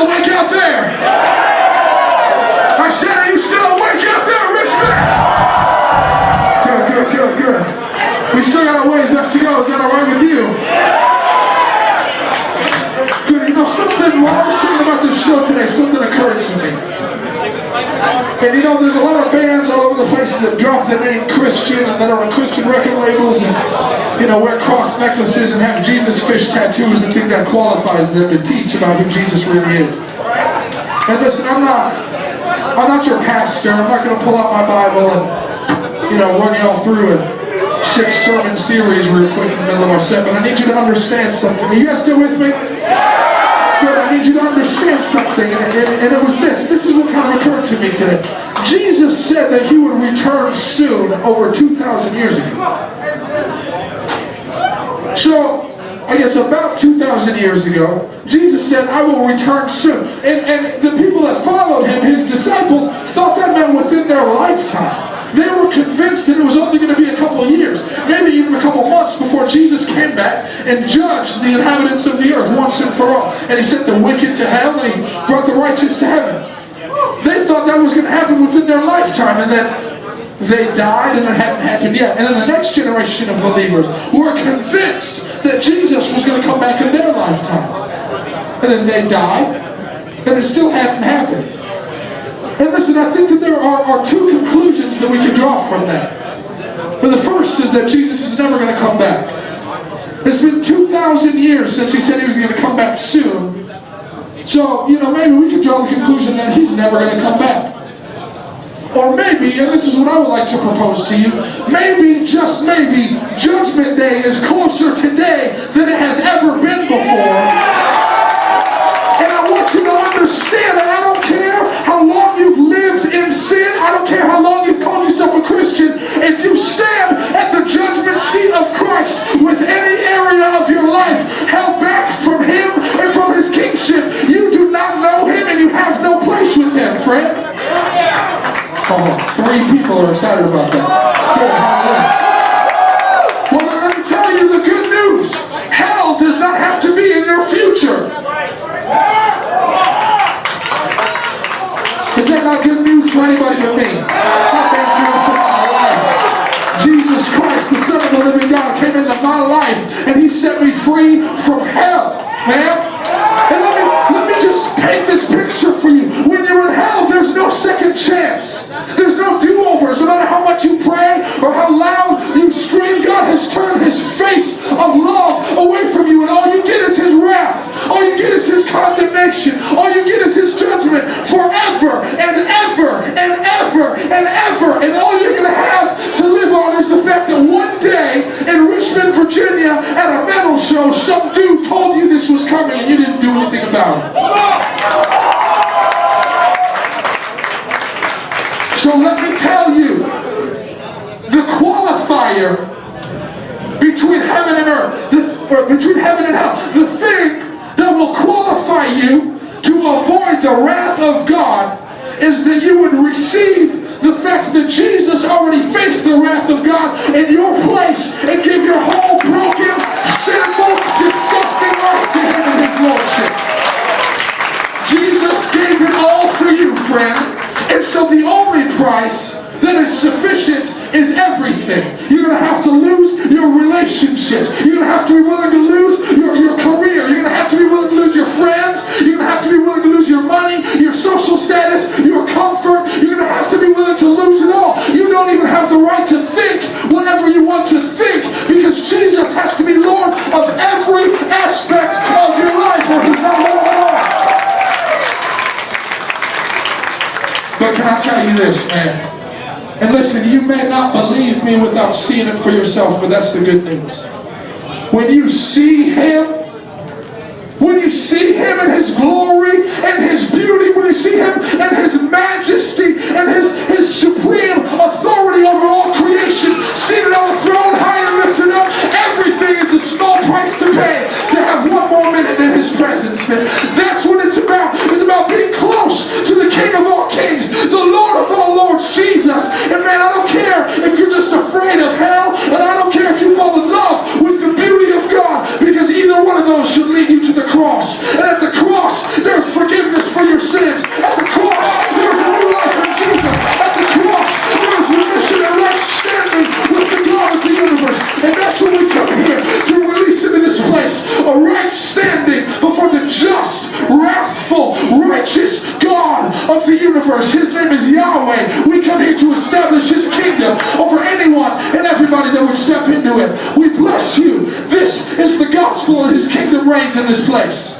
awake out there? I said, are you still awake out there, Richmond? Good. We still got a ways left to go. Is that all right with you? Good. You know, something, while I was thinking about this show today, something occurred to me. And you know, there's a lot of bands all over the place that drop the name Christian and that are on Christian record labels and, you know, wear cross necklaces and have Jesus fish tattoos and think that qualifies them to teach about who Jesus really is. And listen, I'm not your pastor. I'm not going to pull out my Bible and, you know, run y'all through a 6-sermon series real quick in the middle of our set, but I need you to understand something. Are you guys still with me? Good, I need you to understand something, and it was this. This is what kind of occurred to me today. Jesus said that he would return soon, over 2,000 years ago. So, I guess about 2,000 years ago, Jesus said, I will return soon. And the people that followed him, his disciples, thought that meant within their lifetime. They were convinced that it was only going to be a couple of years, maybe even a couple of months before Jesus came back and judged the inhabitants of the earth once and for all. And he sent the wicked to hell and he brought the righteous to heaven. They thought that was going to happen within their lifetime, and then they died and it hadn't happened yet. And then the next generation of believers were convinced that Jesus was going to come back in their lifetime. And then they died and it still hadn't happened. And listen, I think that there are two conclusions that we can draw from that. But the first is that Jesus is never going to come back. It's been 2,000 years since he said he was going to come back soon. So, you know, maybe we can draw the conclusion that he's never going to come back. Or maybe, and this is what I would like to propose to you, maybe, just maybe, Judgment Day is closer today than it has ever been before. And I want you to understand that I don't care how long you've lived in sin. I don't care how long you've called yourself a Christian. If you stand at the judgment seat of Christ with any area of your life held back from him and from his kingship, you do not know him and you have no place with him, friend. Oh, 3 people are excited about that. Good, well, let me tell you the good news. Hell does not have to be in your future. Is that not good news for anybody but me? I've been through some of my life. Jesus Christ, the Son of the living God, came into my life and he set me free from hell, man. And let me just paint this picture for you. When you're in hell, there's no second chance. There's no do-overs. No matter how much you pray or how loud you scream, God has turned his face of love away from you, and all you get is his wrath. All you get is his condemnation. All you get is his judgment forever and ever and ever and ever. And all you're going to have to live on is the fact that one day in Richmond, Virginia, at a metal show, some dude told you this was coming and you didn't do anything about it. So let me tell you, the qualifier between heaven and earth, between heaven and hell, the thing that will qualify you to avoid the wrath of God is that you would receive the fact that Jesus already faced the wrath of God in your place and gave your whole broken, sinful, disgusting life to him and his lordship. Jesus gave it all for you, friend. And so the only price that is sufficient is everything. You're going to have to lose your relationship. You're going to have to be willing to lose your career. You're going to have to be willing to lose your friends. You're going to have to be willing to lose your money, your social status, your comfort. You're going to have to be willing to lose it all. You don't even have the right to think whatever you want to think, because Jesus has to be Lord of every aspect of your life, or he's not Lord at all. But can I tell you this, man? And listen, you may not believe me without seeing it for yourself, but that's the good news. When you see him in his glory and his beauty, when you see him in his majesty and his supreme authority over all creation, seated on a throne high and lifted up, everything is a small price to pay to have one more minute in his presence, man. That's what it's about. It's about being close to the King of all kings, the Lord of all lords, Jesus. And man, I don't care if you're just afraid of hell, and I don't care if you fall in love with the beauty of God, because either one of those should lead you to the cross. And at the cross, there's forgiveness universe. His name is Yahweh. We come here to establish His kingdom over anyone and everybody that would step into it. We bless you. This is the gospel, and His kingdom reigns in this place.